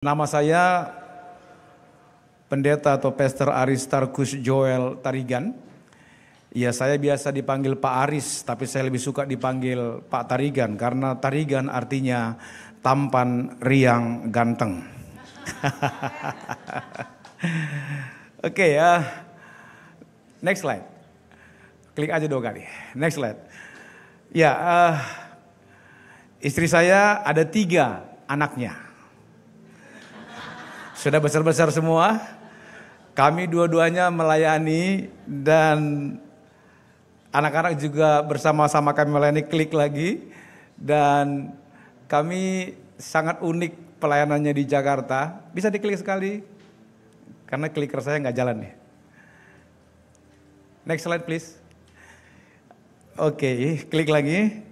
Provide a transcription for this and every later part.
Nama saya Pendeta atau Pastor Aristarkus Joel Tarigan. Ya, saya biasa dipanggil Pak Aris, tapi saya lebih suka dipanggil Pak Tarigan karena Tarigan artinya tampan, riang, ganteng. Oke ya, next slide. Klik aja 2 kali. Next slide. Ya, istri saya ada 3 anaknya. Sudah besar-besar semua. Kami dua-duanya melayani dan anak-anak juga bersama-sama kami melayani. Klik lagi. Dan kami sangat unik pelayanannya di Jakarta. Bisa diklik sekali. Karena clicker saya nggak jalan nih. Next slide please. Oke, klik lagi.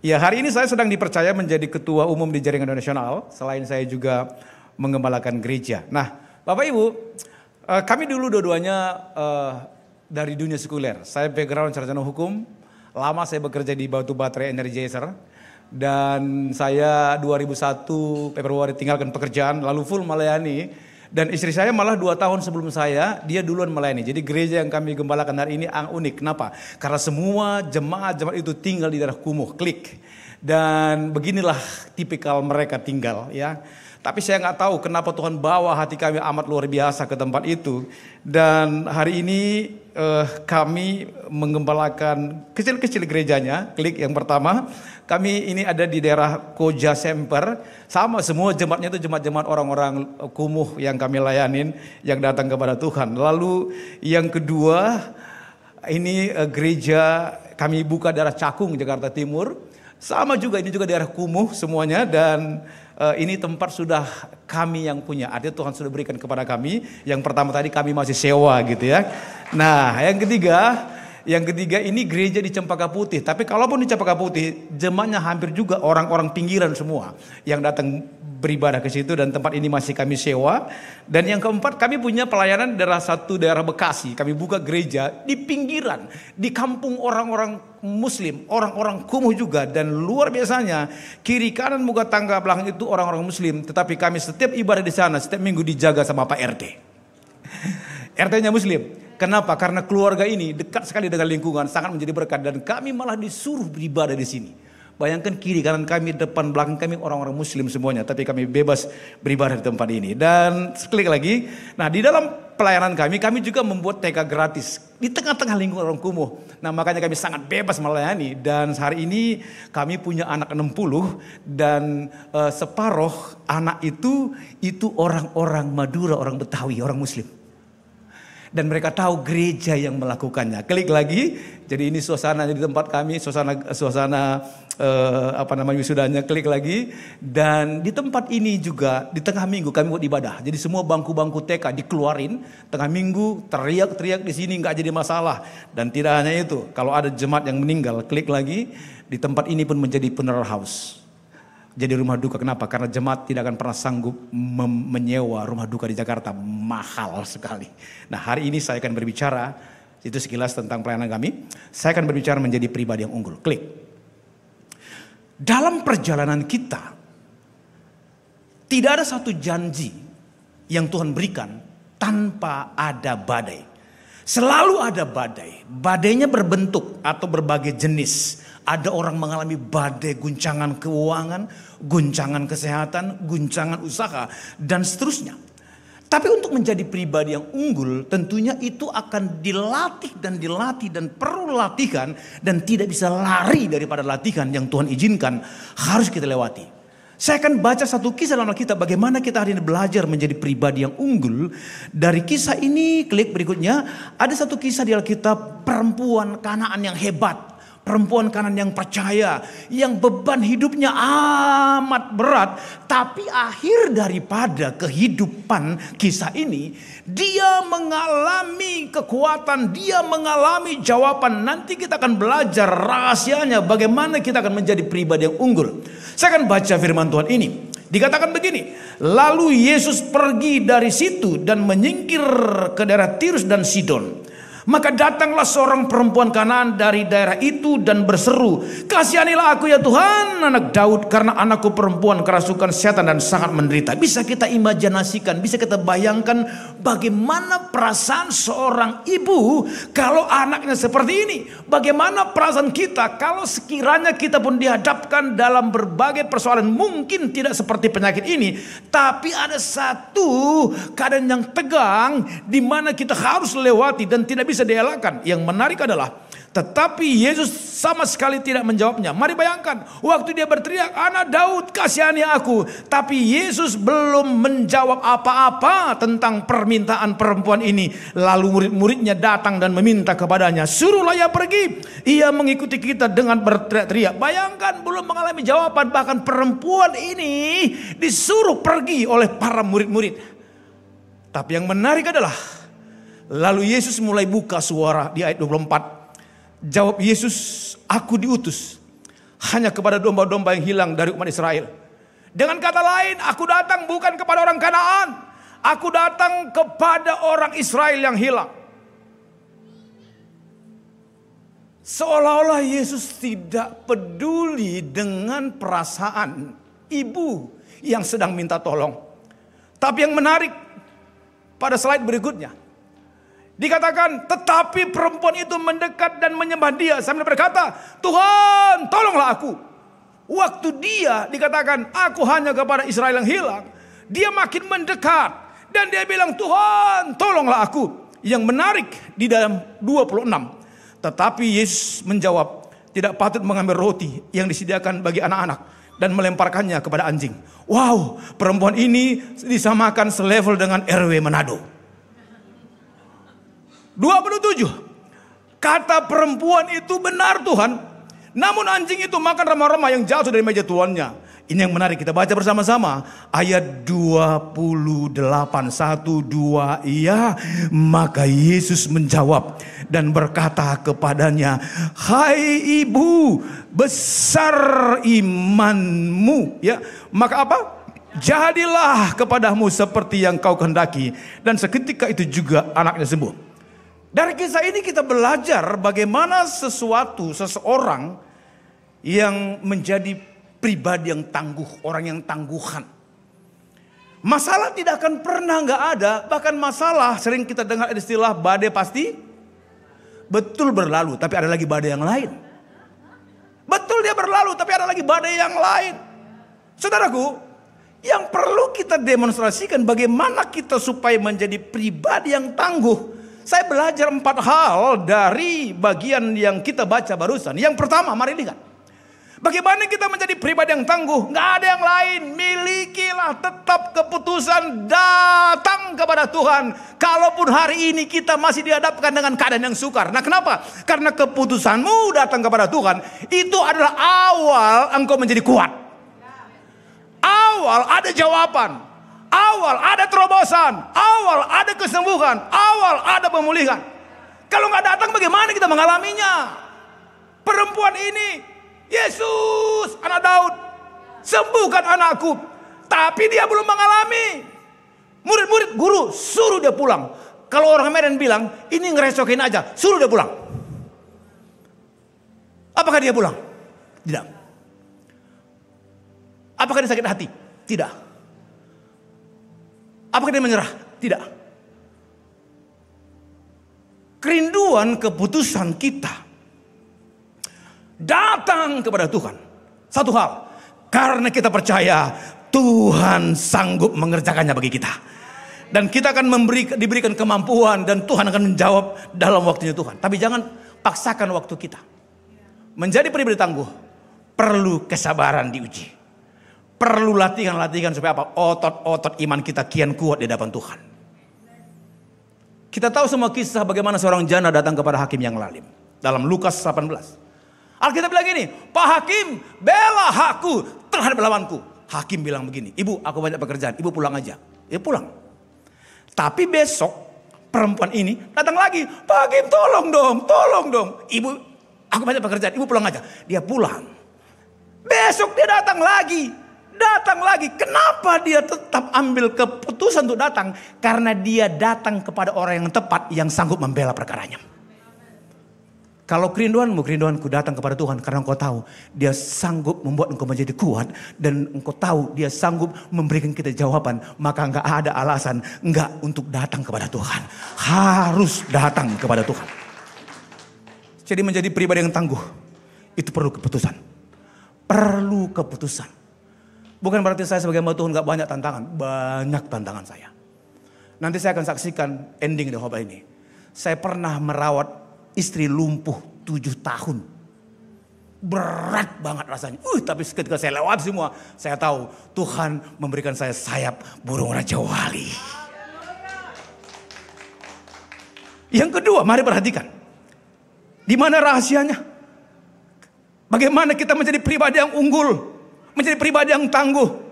Ya, hari ini saya sedang dipercaya menjadi ketua umum di Jaringan Nasional. Selain saya juga mengembalakan gereja. Nah, Bapak Ibu, kami dulu dua-duanya dari dunia sekuler. Saya background sarjana hukum. Lama saya bekerja di Batu Baterai Energizer. Dan saya 2001 Februari tinggalkan pekerjaan, lalu full melayani. Dan istri saya malah 2 tahun sebelum saya, dia duluan melayani. Jadi gereja yang kami gembalakan hari ini unik. Kenapa? Karena semua jemaat-jemaat itu tinggal di daerah kumuh. Klik. Dan beginilah tipikal mereka tinggal ya. Tapi saya nggak tahu kenapa Tuhan bawa hati kami amat luar biasa ke tempat itu. Dan hari ini kami menggembalakan kecil-kecil gerejanya. Klik yang pertama. Kami ini ada di daerah Koja Semper. Sama semua jemaatnya itu jemaat-jemaat orang-orang kumuh yang kami layanin. Yang datang kepada Tuhan. Lalu yang kedua. Ini gereja kami buka daerah Cakung, Jakarta Timur. Sama juga ini juga daerah kumuh semuanya. Dan ini tempat sudah kami yang punya. Artinya Tuhan sudah berikan kepada kami. Yang pertama tadi kami masih sewa gitu ya. Nah yang ketiga ini gereja di Cempaka Putih. Tapi kalaupun di Cempaka Putih, jemaatnya hampir juga orang-orang pinggiran semua yang datang beribadah ke situ, dan tempat ini masih kami sewa. Dan yang keempat, kami punya pelayanan daerah Bekasi. Kami buka gereja di pinggiran, di kampung orang-orang Muslim, orang-orang kumuh juga. Dan luar biasanya, kiri kanan muka tangga belakang itu orang-orang Muslim. Tetapi kami setiap ibadah di sana, setiap minggu dijaga sama Pak RT. RT-nya Muslim. Kenapa? Karena keluarga ini dekat sekali dengan lingkungan, sangat menjadi berkat, dan kami malah disuruh beribadah di sini. Bayangkan kiri kanan kami, depan belakang kami orang-orang Muslim semuanya, tapi kami bebas beribadah di tempat ini. Dan klik lagi. Nah, di dalam pelayanan kami juga membuat TK gratis di tengah-tengah lingkungan orang kumuh. Nah, makanya kami sangat bebas melayani. Dan hari ini kami punya anak 60 dan separuh anak itu orang-orang Madura, orang Betawi, orang Muslim. Dan mereka tahu gereja yang melakukannya. Klik lagi. Jadi ini suasana di tempat kami, suasana wisudanya. Klik lagi. Dan di tempat ini juga di tengah minggu kami buat ibadah. Jadi semua bangku-bangku TK dikeluarin tengah minggu, teriak-teriak di sini nggak jadi masalah. Dan tidak hanya itu, kalau ada jemaat yang meninggal, klik lagi. Di tempat ini pun menjadi funeral house. Jadi rumah duka. Kenapa? Karena jemaat tidak akan pernah sanggup menyewa rumah duka di Jakarta. Mahal sekali. Nah, hari ini saya akan berbicara, itu sekilas tentang pelayanan kami. Saya akan berbicara menjadi pribadi yang unggul. Klik. Dalam perjalanan kita, tidak ada satu janji yang Tuhan berikan tanpa ada badai. Selalu ada badai. Badainya berbentuk atau berbagai jenis. Ada orang mengalami badai guncangan keuangan, guncangan kesehatan, guncangan usaha, dan seterusnya. Tapi untuk menjadi pribadi yang unggul, tentunya itu akan dilatih dan perlu latihan, dan tidak bisa lari daripada latihan yang Tuhan izinkan harus kita lewati. Saya akan baca satu kisah dalam Alkitab bagaimana kita hari ini belajar menjadi pribadi yang unggul. Dari kisah ini, klik berikutnya, ada satu kisah di Alkitab perempuan Kanaan yang hebat. Perempuan Kanaan yang percaya, yang beban hidupnya amat berat. Tapi akhir daripada kehidupan kisah ini, dia mengalami kekuatan, dia mengalami jawaban. Nanti kita akan belajar rahasianya bagaimana kita akan menjadi pribadi yang unggul. Saya akan baca firman Tuhan ini. Dikatakan begini, lalu Yesus pergi dari situ dan menyingkir ke daerah Tirus dan Sidon. Maka datanglah seorang perempuan Kanaan dari daerah itu dan berseru, "Kasihanilah aku ya Tuhan, anak Daud, karena anakku perempuan kerasukan setan dan sangat menderita." Bisa kita imajinasikan, bisa kita bayangkan bagaimana perasaan seorang ibu kalau anaknya seperti ini. Bagaimana perasaan kita kalau sekiranya kita pun dihadapkan dalam berbagai persoalan, mungkin tidak seperti penyakit ini, tapi ada satu keadaan yang tegang di mana kita harus lewati dan tidak bisa dielakkan. Yang menarik adalah tetapi Yesus sama sekali tidak menjawabnya. Mari bayangkan, waktu dia berteriak, "Anak Daud, kasihani aku." Tapi Yesus belum menjawab apa-apa tentang permintaan perempuan ini. Lalu murid-muridnya datang dan meminta kepadanya, "Suruhlah ia pergi. Ia mengikuti kita," dengan berteriak-teriak. Bayangkan, belum mengalami jawaban, bahkan perempuan ini disuruh pergi oleh para murid-murid. Tapi yang menarik adalah, lalu Yesus mulai buka suara di ayat 24. Jawab Yesus, "Aku diutus hanya kepada domba-domba yang hilang dari umat Israel." Dengan kata lain, aku datang bukan kepada orang Kanaan. Aku datang kepada orang Israel yang hilang. Seolah-olah Yesus tidak peduli dengan perasaan ibu yang sedang minta tolong. Tapi yang menarik, pada slide berikutnya dikatakan, tetapi perempuan itu mendekat dan menyembah dia sambil berkata, "Tuhan, tolonglah aku." Waktu dia dikatakan, "Aku hanya kepada Israel yang hilang," dia makin mendekat dan dia bilang, "Tuhan, tolonglah aku." Yang menarik di dalam 26, tetapi Yesus menjawab, "Tidak patut mengambil roti yang disediakan bagi anak-anak dan melemparkannya kepada anjing." Wow, perempuan ini disamakan selevel dengan RW Manado. 27, kata perempuan itu, "Benar Tuhan, namun anjing itu makan remah-remah yang jatuh dari meja tuannya." Ini yang menarik, kita baca bersama-sama. Ayat 28, 1, 2, iya. Maka Yesus menjawab dan berkata kepadanya, "Hai ibu, besar imanmu." Ya, maka apa? "Jadilah kepadamu seperti yang kau kehendaki." Dan seketika itu juga anaknya sembuh. Dari kisah ini kita belajar bagaimana seseorang yang menjadi pribadi yang tangguh, orang yang tangguhan. Masalah tidak akan pernah nggak ada, bahkan masalah sering kita dengar istilah badai pasti betul berlalu, tapi ada lagi badai yang lain. Betul dia berlalu, tapi ada lagi badai yang lain. Saudaraku, yang perlu kita demonstrasikan bagaimana kita supaya menjadi pribadi yang tangguh. Saya belajar 4 hal dari bagian yang kita baca barusan. Yang pertama, mari lihat. Bagaimana kita menjadi pribadi yang tangguh? Nggak ada yang lain. Milikilah tetap keputusan datang kepada Tuhan. Kalaupun hari ini kita masih dihadapkan dengan keadaan yang sukar. Nah, kenapa? Karena keputusanmu datang kepada Tuhan. Itu adalah awal engkau menjadi kuat. Awal ada jawaban. Awal ada terobosan, awal ada kesembuhan, awal ada pemulihan. Kalau nggak datang, bagaimana kita mengalaminya? Perempuan ini, "Yesus, anak Daud, sembuhkan anakku." Tapi dia belum mengalami. Murid-murid, "Guru, suruh dia pulang." Kalau orang Medan bilang, "Ini ngerecokin aja, suruh dia pulang." Apakah dia pulang? Tidak. Apakah dia sakit hati? Tidak. Apakah dia menyerah? Tidak. Kerinduan keputusan kita datang kepada Tuhan. Satu hal, karena kita percaya Tuhan sanggup mengerjakannya bagi kita. Dan kita akan diberikan kemampuan dan Tuhan akan menjawab dalam waktunya Tuhan. Tapi jangan paksakan waktu kita. Menjadi pribadi tangguh perlu kesabaran diuji. Perlu latihan-latihan supaya apa? Otot-otot iman kita kian kuat di hadapan Tuhan. Kita tahu semua kisah bagaimana seorang janda datang kepada hakim yang lalim. Dalam Lukas 18. Alkitab bilang gini, "Pak Hakim, bela hakku terhadap lawanku." Hakim bilang begini, "Ibu, aku banyak pekerjaan, ibu pulang aja." Ya pulang. Tapi besok perempuan ini datang lagi, "Pak Hakim, tolong dong. Ibu, aku banyak pekerjaan, ibu pulang aja." Dia pulang. Besok dia datang lagi. Kenapa dia tetap ambil keputusan untuk datang? Karena dia datang kepada orang yang tepat yang sanggup membela perkaranya. Kalau kerinduanku datang kepada Tuhan karena engkau tahu dia sanggup membuat engkau menjadi kuat. Dan engkau tahu dia sanggup memberikan kita jawaban. Maka enggak ada alasan enggak untuk datang kepada Tuhan. Harus datang kepada Tuhan. Jadi menjadi pribadi yang tangguh, itu perlu keputusan. Perlu keputusan. Bukan berarti saya sebagai hamba Tuhan enggak banyak tantangan. Banyak tantangan saya. Nanti saya akan saksikan ending dari khotbah ini. Saya pernah merawat istri lumpuh 7 tahun. Berat banget rasanya. Tapi ketika saya lewat semua, saya tahu Tuhan memberikan saya sayap burung Raja Wali. Yang kedua, mari perhatikan. Di mana rahasianya? Bagaimana kita menjadi pribadi yang unggul, menjadi pribadi yang tangguh.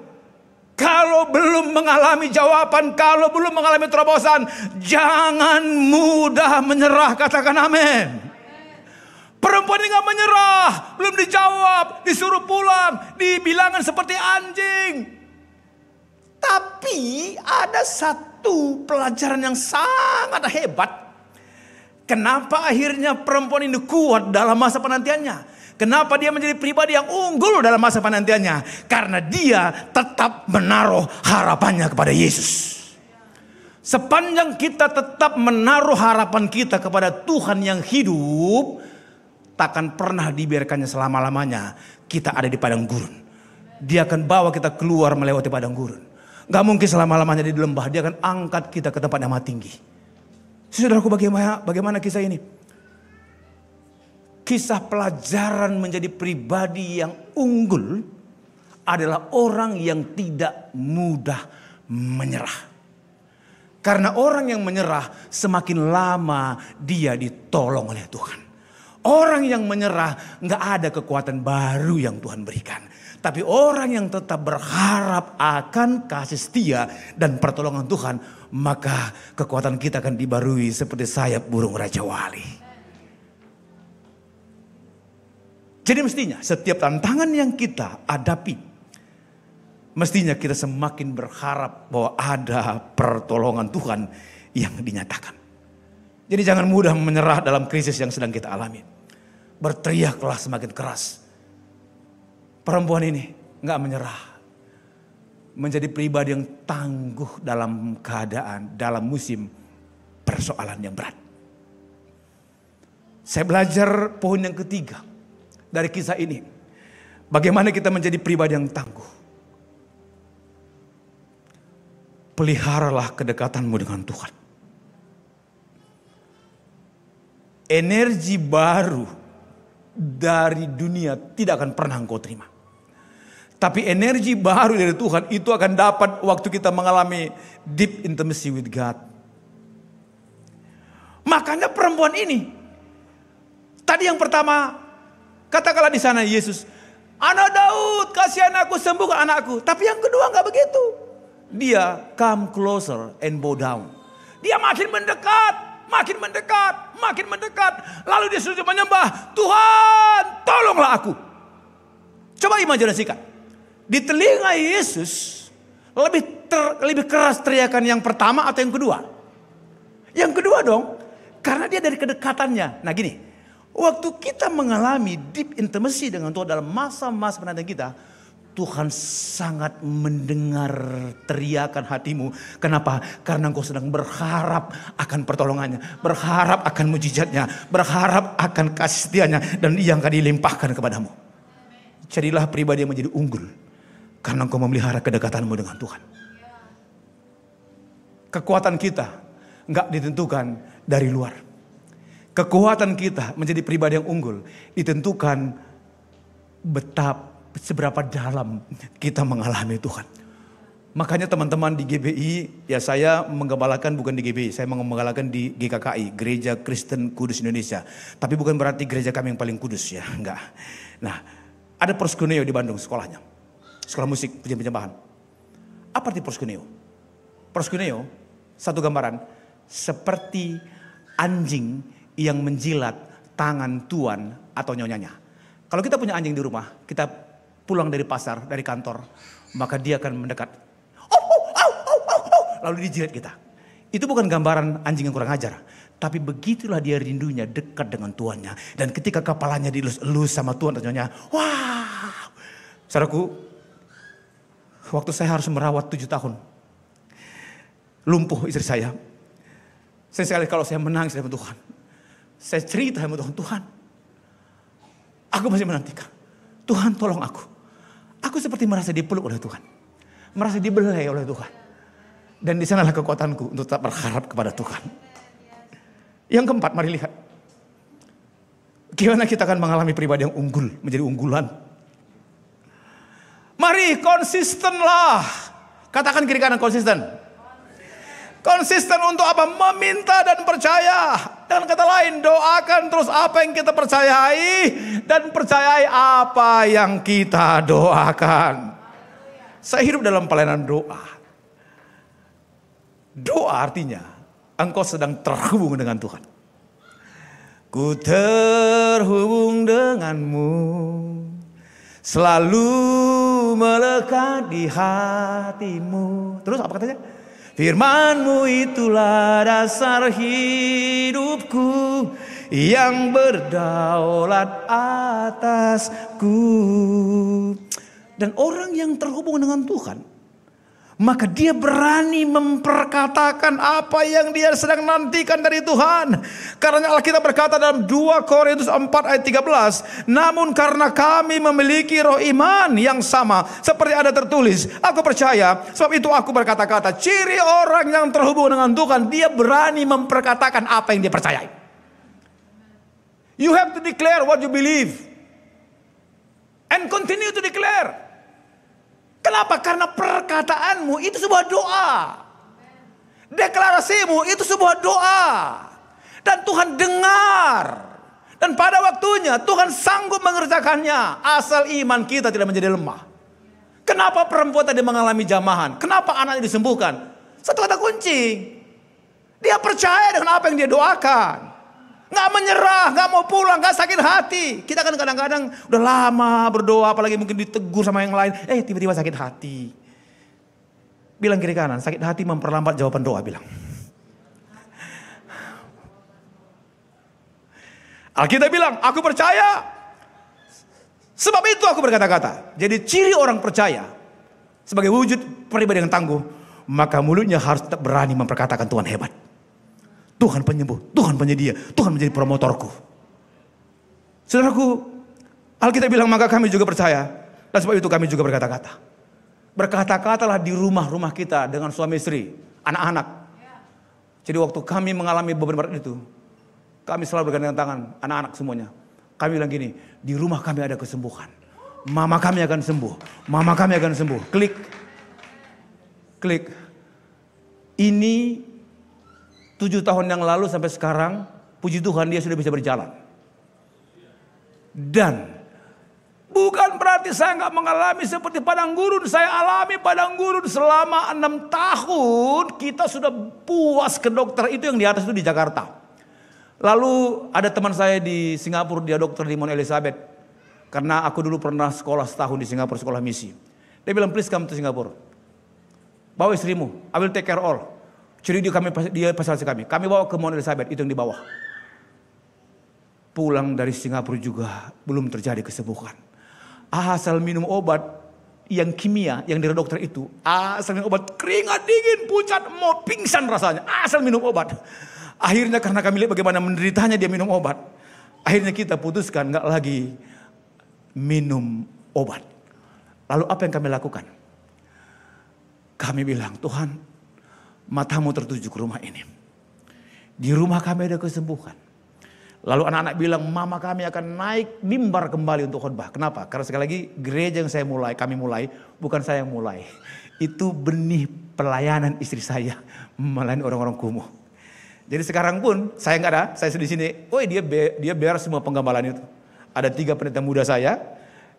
Kalau belum mengalami jawaban, kalau belum mengalami terobosan, jangan mudah menyerah. Katakan amin. Perempuan ini gak menyerah, belum dijawab, disuruh pulang, dibilangin seperti anjing. Tapi ada satu pelajaran yang sangat hebat. Kenapa akhirnya perempuan ini kuat dalam masa penantiannya? Kenapa dia menjadi pribadi yang unggul dalam masa penantiannya? Karena dia tetap menaruh harapannya kepada Yesus. Sepanjang kita tetap menaruh harapan kita kepada Tuhan yang hidup, takkan pernah dibiarkannya selama-lamanya kita ada di padang gurun. Dia akan bawa kita keluar melewati padang gurun. Gak mungkin selama-lamanya di lembah. Dia akan angkat kita ke tempat yang maha tinggi. Saudaraku, bagaimana kisah ini? Kisah pelajaran menjadi pribadi yang unggul adalah orang yang tidak mudah menyerah. Karena orang yang menyerah semakin lama dia ditolong oleh Tuhan. Orang yang menyerah gak ada kekuatan baru yang Tuhan berikan. Tapi orang yang tetap berharap akan kasih setia dan pertolongan Tuhan, maka kekuatan kita akan dibarui seperti sayap burung Raja Wali. Jadi mestinya setiap tantangan yang kita hadapi, mestinya kita semakin berharap bahwa ada pertolongan Tuhan yang dinyatakan. Jadi jangan mudah menyerah dalam krisis yang sedang kita alami. Berteriaklah semakin keras. Perempuan ini gak menyerah. Menjadi pribadi yang tangguh dalam keadaan, dalam musim persoalan yang berat. Saya belajar poin yang ketiga dari kisah ini. Bagaimana kita menjadi pribadi yang tangguh. Peliharalah kedekatanmu dengan Tuhan. Energi baru dari dunia tidak akan pernah engkau terima. Tapi energi baru dari Tuhan itu akan dapat waktu kita mengalami deep intimacy with God. Makanya perempuan ini, tadi yang pertama, katakanlah di sana Yesus, Anak Daud, kasihan aku, sembuhkan anakku. Tapi yang kedua nggak begitu. Dia come closer and bow down. Dia makin mendekat, makin mendekat, makin mendekat. Lalu dia sujud menyembah, Tuhan tolonglah aku. Coba imajinasikan. Di telinga Yesus lebih keras teriakan yang pertama atau yang kedua? Yang kedua dong. Karena dia dari kedekatannya. Nah gini. Waktu kita mengalami deep intimacy dengan Tuhan dalam masa-masa penantian kita, Tuhan sangat mendengar teriakan hatimu. Kenapa? Karena engkau sedang berharap akan pertolongannya, berharap akan mujizatnya, berharap akan kasih setianya, dan yang akan dilimpahkan kepadamu. Jadilah pribadi yang menjadi unggul karena engkau memelihara kedekatanmu dengan Tuhan. Kekuatan kita enggak ditentukan dari luar. Kekuatan kita menjadi pribadi yang unggul ditentukan seberapa dalam kita mengalami Tuhan. Makanya teman-teman di GBI, ya saya menggembalakan bukan di GBI, saya menggembalakan di GKKI, Gereja Kristen Kudus Indonesia. Tapi bukan berarti gereja kami yang paling kudus ya, enggak. Nah, ada Proskuneo di Bandung sekolahnya. Sekolah musik, penyembahan. Apa arti Proskuneo? Proskuneo, satu gambaran, seperti anjing yang menjilat tangan tuan atau nyonyanya. Kalau kita punya anjing di rumah, kita pulang dari pasar, dari kantor, maka dia akan mendekat. Lalu dijilat kita. Itu bukan gambaran anjing yang kurang ajar. Tapi begitulah dia rindunya dekat dengan tuannya. Dan ketika kepalanya dielus-elus sama Tuhan, ternyata, wah. Saudaraku, waktu saya harus merawat 7 tahun. Lumpuh istri saya. Saya sekali kalau saya menangis sama Tuhan. Saya cerita sama Tuhan, Tuhan, aku masih menantikan. Tuhan tolong aku. Aku seperti merasa dipeluk oleh Tuhan. Merasa dibelai oleh Tuhan. Dan di sanalah kekuatanku untuk tetap berharap kepada Tuhan. Yang keempat, mari lihat. Gimana kita akan mengalami pribadi yang unggul, menjadi unggulan. Mari konsistenlah. Katakan kiri kanan konsisten. Konsisten untuk apa? Meminta dan percaya. Dengan kata lain, doakan terus apa yang kita percayai. Dan percayai apa yang kita doakan. Saya hidup dalam pelayanan doa. Doa artinya engkau sedang terhubung dengan Tuhan. Ku terhubung denganmu, selalu melekat di hatimu. Terus apa katanya? Firman-Mu itulah dasar hidupku, yang berdaulat atasku. Dan orang yang terhubung dengan Tuhan, maka dia berani memperkatakan apa yang dia sedang nantikan dari Tuhan. Karena Alkitab berkata dalam 2 Korintus 4 ayat 13. Namun karena kami memiliki roh iman yang sama. Seperti ada tertulis. Aku percaya, sebab itu aku berkata-kata. Ciri orang yang terhubung dengan Tuhan, dia berani memperkatakan apa yang dia percayai. You have to declare what you believe. And continue to declare. Kenapa? Karena perkataanmu itu sebuah doa. Deklarasimu itu sebuah doa. Dan Tuhan dengar. Dan pada waktunya Tuhan sanggup mengerjakannya. Asal iman kita tidak menjadi lemah. Kenapa perempuan tadi mengalami jamahan? Kenapa anaknya disembuhkan? Satu kata kunci. Dia percaya dengan apa yang dia doakan. Nggak menyerah, nggak mau pulang, nggak sakit hati. Kita kan kadang-kadang udah lama berdoa, apalagi mungkin ditegur sama yang lain. Tiba-tiba sakit hati. Bilang kiri kanan, sakit hati memperlambat jawaban doa, bilang. Alkitab bilang, aku percaya. Sebab itu aku berkata-kata. Jadi ciri orang percaya, sebagai wujud pribadi yang tangguh, maka mulutnya harus tetap berani memperkatakan Tuhan hebat. Tuhan penyembuh, Tuhan penyedia, Tuhan menjadi promotorku. Saudaraku, Alkitab bilang maka kami juga percaya. Dan sebab itu kami juga berkata-kata. Berkata-katalah di rumah-rumah kita dengan suami istri, anak-anak. Jadi waktu kami mengalami beban berat itu, kami selalu bergandengan tangan, anak-anak semuanya. Kami bilang gini, di rumah kami ada kesembuhan. Mama kami akan sembuh, mama kami akan sembuh. Klik. Klik. Ini 7 tahun yang lalu sampai sekarang, puji Tuhan dia sudah bisa berjalan. Dan bukan berarti saya nggak mengalami seperti padang gurun. Saya alami padang gurun selama 6 tahun. Kita sudah puas ke dokter. Itu yang di atas itu di Jakarta. Lalu ada teman saya di Singapura, dia dokter di Mount Elizabeth. Karena aku dulu pernah sekolah setahun di Singapura, sekolah misi. Dia bilang, please come to Singapura. Bawa istrimu, I will take care all. Jadi dia fasilitasi kami. Kami bawa ke Mount Elizabeth, itu yang di bawah. Pulang dari Singapura juga belum terjadi kesembuhan. Asal minum obat yang kimia, yang dari dokter itu. Asal minum obat, keringat dingin, pucat, mau pingsan rasanya. Asal minum obat. Akhirnya karena kami lihat bagaimana menderitanya dia minum obat. Akhirnya kita putuskan gak lagi minum obat. Lalu apa yang kami lakukan? Kami bilang, Tuhan, matamu tertuju ke rumah ini. Di rumah kami ada kesembuhan. Lalu anak-anak bilang, mama kami akan naik mimbar kembali untuk khotbah. Kenapa? Karena sekali lagi gereja yang kami mulai, bukan saya yang mulai. Itu benih pelayanan istri saya melayani orang-orang kumuh. Jadi sekarang pun saya nggak ada, saya di sini. Dia beres semua penggembalaan itu. Ada 3 pendeta muda saya,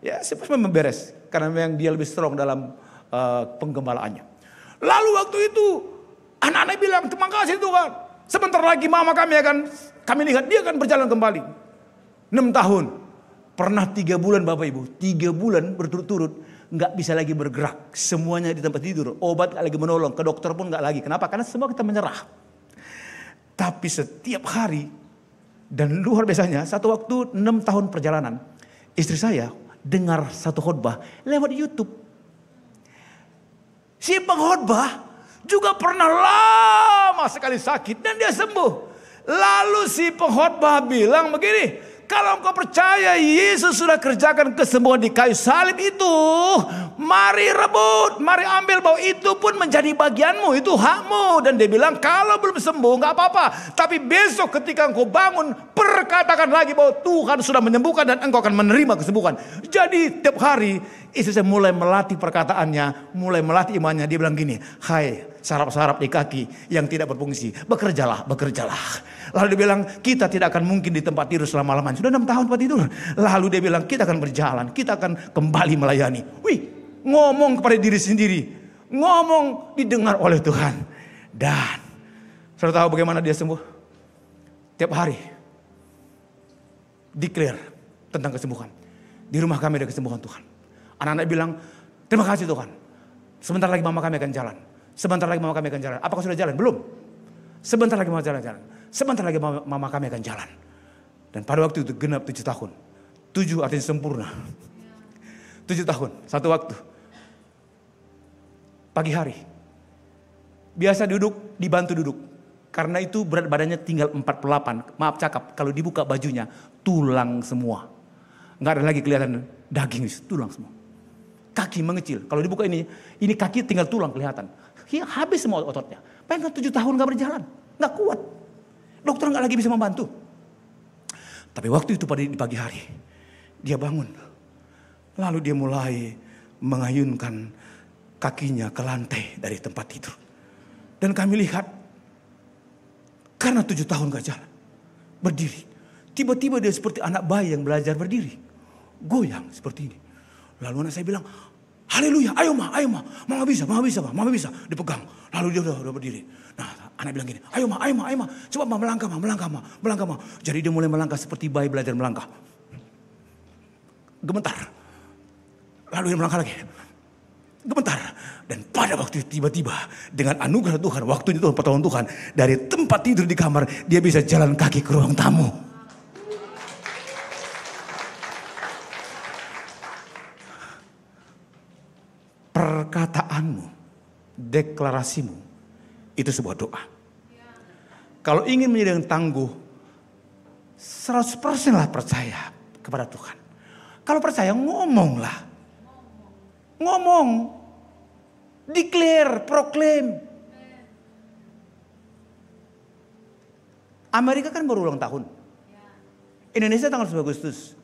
ya memang beres karena memang dia lebih strong dalam penggembalaannya. Lalu waktu itu anak-anak bilang, terima kasih Tuhan. Sebentar lagi mama kami lihat dia akan berjalan kembali. 6 tahun. Pernah 3 bulan Bapak Ibu. 3 bulan berturut-turut. Nggak bisa lagi bergerak. Semuanya di tempat tidur. Obat nggak lagi menolong. Ke dokter pun nggak lagi. Kenapa? Karena semua kita menyerah. Tapi setiap hari, dan luar biasanya, satu waktu 6 tahun perjalanan, istri saya dengar satu khotbah lewat YouTube. Si pengkhotbah juga pernah lama sekali sakit dan dia sembuh. Lalu si pengkhotbah bilang begini, kalau engkau percaya Yesus sudah kerjakan kesembuhan di kayu salib itu, mari rebut, mari ambil, bahwa itu pun menjadi bagianmu, itu hakmu. Dan dia bilang, kalau belum sembuh nggak apa-apa, tapi besok ketika engkau bangun, perkatakan lagi bahwa Tuhan sudah menyembuhkan dan engkau akan menerima kesembuhan. Jadi tiap hari istri saya mulai melatih perkataannya, mulai melatih imannya. Dia bilang gini, hai saraf-saraf di kaki yang tidak berfungsi, bekerjalah, bekerjalah. Lalu dia bilang, kita tidak akan mungkin di tempat tidur selama-lamanya. Sudah 6 tahun tempat tidur. Lalu dia bilang, kita akan berjalan, kita akan kembali melayani. Wih, ngomong kepada diri sendiri, ngomong didengar oleh Tuhan. Dan saudara tahu bagaimana dia sembuh? Tiap hari declare tentang kesembuhan. Di rumah kami ada kesembuhan Tuhan. Anak-anak bilang, terima kasih Tuhan, sebentar lagi mama kami akan jalan. Sebentar lagi mama kami akan jalan. Apakah sudah jalan? Belum. Sebentar lagi mama jalan-jalan. Sebentar lagi mama kami akan jalan. Dan pada waktu itu genap 7 tahun. 7 artinya sempurna. 7 tahun, satu waktu. Pagi hari. Biasa duduk, dibantu duduk. Karena itu berat badannya tinggal 48. Maaf cakap, kalau dibuka bajunya, tulang semua. Nggak ada lagi kelihatan daging, tulang semua. Kaki mengecil. Kalau dibuka ini kaki tinggal tulang kelihatan. Habis semua ototnya. Pengen 7 tahun gak berjalan. Gak kuat. Dokter gak lagi bisa membantu. Tapi waktu itu di pagi hari. Dia bangun. Lalu dia mulai mengayunkan kakinya ke lantai dari tempat tidur. Dan kami lihat. Karena 7 tahun gak jalan. Berdiri. Tiba-tiba dia seperti anak bayi yang belajar berdiri. Goyang seperti ini. Lalu anak saya bilang, haleluya, ayo ma, mama bisa, dipegang. Lalu dia udah berdiri. Nah, anak bilang gini, ayo ma, coba ma, melangkah ma. Jadi dia mulai melangkah seperti bayi belajar melangkah. Gemetar. Lalu dia melangkah lagi. Gemetar. Dan pada waktu itu tiba-tiba dengan anugerah Tuhan, waktu itu pertolongan Tuhan, dari tempat tidur di kamar, dia bisa jalan kaki ke ruang tamu. Perkataanmu, deklarasimu, itu sebuah doa. Kalau ingin menjadi yang tangguh, 100% lah percaya kepada Tuhan. Kalau percaya, ngomonglah. Ngomong. Declare, proclaim. Amerika kan baru ulang tahun. Indonesia tanggal 10 Agustus.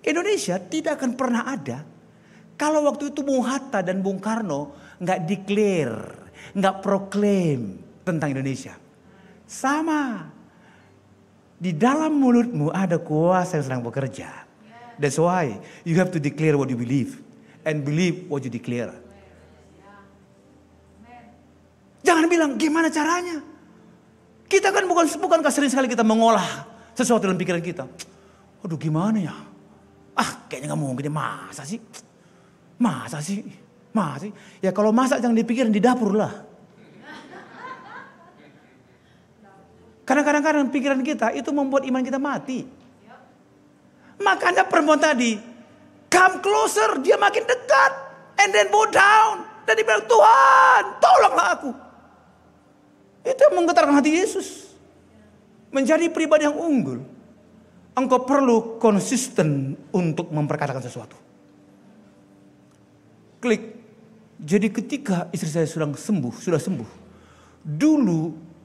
Indonesia tidak akan pernah ada kalau waktu itu Bung Hatta dan Bung Karno nggak declare, nggak proklaim tentang Indonesia. Sama. Di dalam mulutmu ada kuasa yang sedang bekerja. That's why you have to declare what you believe. And believe what you declare. Jangan bilang gimana caranya. Kita kan bukankah sering sekali kita mengolah sesuatu dalam pikiran kita. Aduh gimana ya. Kayaknya gak mungkin. Masa sih? Ya kalau masak jangan dipikirin di dapur lah. Karena kadang-kadang pikiran kita itu membuat iman kita mati. Makanya perempuan tadi, come closer, dia makin dekat. And then bow down. Dan dia bilang, Tuhan tolonglah aku. Itu yang menggetarkan hati Yesus. Menjadi pribadi yang unggul. Engkau perlu konsisten untuk memperkatakan sesuatu. Klik. Jadi ketika istri saya sudah sembuh. Dulu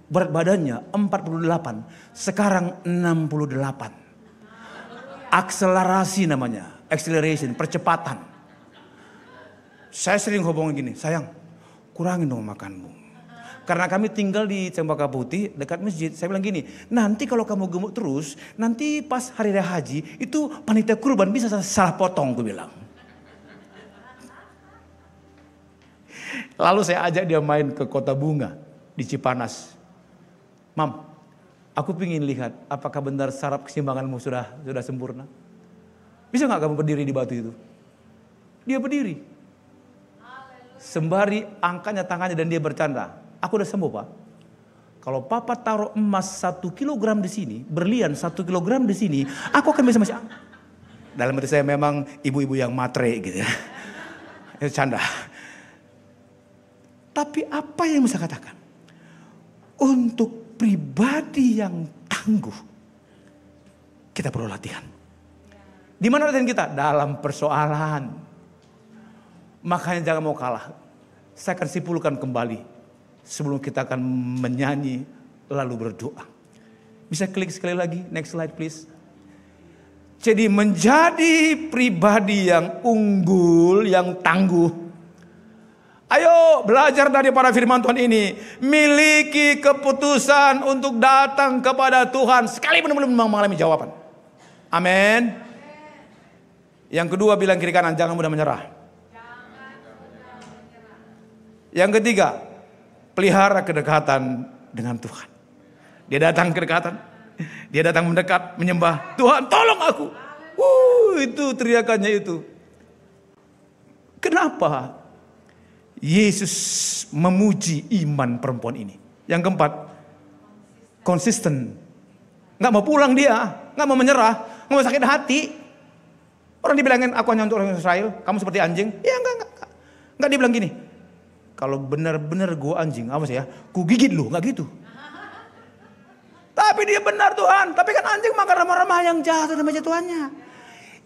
berat badannya 48, sekarang 68. Akselerasi namanya, acceleration, percepatan. Saya sering ngomong gini, sayang, kurangin dong makanmu. Karena kami tinggal di Cempaka Putih dekat masjid. Saya bilang gini, nanti kalau kamu gemuk terus, nanti pas hari raya haji itu panitia kurban bisa salah potong, gue bilang. Lalu saya ajak dia main ke Kota Bunga di Cipanas. Mam, aku ingin lihat apakah benar saraf keseimbanganmu sudah sempurna. Bisa gak kamu berdiri di batu itu? Dia berdiri. Sembari angkatnya tangannya dan dia bercanda. Aku udah sembuh Pak. kalau papa taruh emas 1 kilogram di sini, berlian 1 kilogram di sini, aku akan bisa masih. Dalam hati saya memang ibu-ibu yang matre gitu ya. Itu canda. Tapi apa yang bisa katakan? Untuk pribadi yang tangguh, kita perlu latihan. Di mana latihan kita? Dalam persoalan. Makanya jangan mau kalah. Saya akan simpulkan kembali sebelum kita akan menyanyi lalu berdoa. Bisa klik sekali lagi, next slide please. Jadi menjadi pribadi yang unggul, yang tangguh. Ayo belajar daripada firman Tuhan ini. Miliki keputusan untuk datang kepada Tuhan sekalipun belum mengalami jawaban. Amin. Yang kedua bilang kiri kanan, jangan mudah menyerah. Yang ketiga, pelihara kedekatan dengan Tuhan. Dia datang kedekatan. Dia datang mendekat, menyembah. Tuhan tolong aku. Itu teriakannya itu. Kenapa Yesus memuji iman perempuan ini? Yang keempat, konsisten. Gak mau pulang dia, gak mau menyerah, gak mau sakit hati. Orang dibilangin aku hanya untuk orang Israel, kamu seperti anjing. Ya enggak dia bilang gini, kalau benar-benar gue anjing, apa sih ya, ku gigit lu, gak gitu. Tapi dia benar Tuhan. Tapi kan anjing makan remah-remah yang jatuh dari meja tuannya.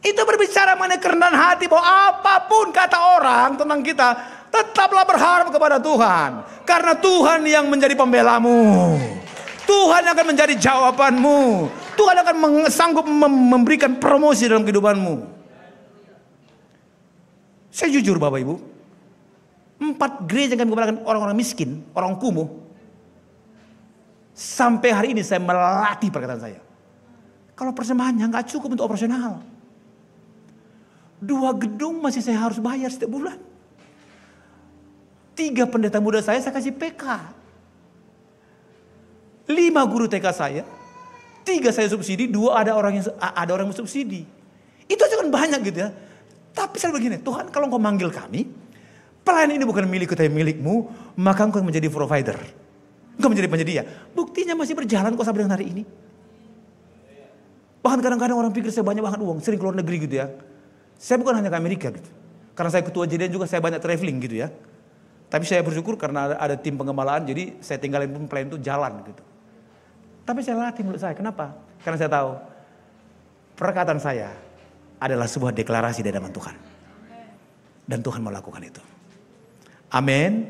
Itu berbicara mengenai kerendahan hati. Bahwa apapun kata orang tentang kita, tetaplah berharap kepada Tuhan. Karena Tuhan yang menjadi pembelamu. Tuhan akan menjadi jawabanmu. Tuhan akan sanggup memberikan promosi dalam kehidupanmu. Saya jujur Bapak Ibu. 4 gereja yang kami gembalakan orang-orang miskin, orang kumuh. Sampai hari ini saya melatih perkataan saya. Kalau persembahannya nggak cukup untuk operasional. 2 gedung masih saya harus bayar setiap bulan. 3 pendeta muda saya kasih PK. 5 guru TK saya. 3 saya subsidi, 2 ada orang yang subsidi. Itu aja kan banyak gitu ya. Tapi saya begini, Tuhan kalau engkau manggil kami, pelayanan ini bukan milikku tapi milikmu, maka engkau menjadi provider. Engkau menjadi penyedia. Buktinya masih berjalan kok sampai dengan hari ini. Bahkan kadang-kadang orang pikir saya banyak banget uang. Sering keluar negeri gitu ya. Saya bukan hanya ke Amerika gitu. Karena saya ketua JDN juga saya banyak traveling gitu ya. Tapi saya bersyukur karena ada tim pengembalaan. Jadi saya tinggalin pun plan itu jalan gitu. Tapi saya latih mulut saya. Kenapa? Karena saya tahu. Perkataan saya adalah sebuah deklarasi di hadapan Tuhan. Dan Tuhan melakukan itu. Amin.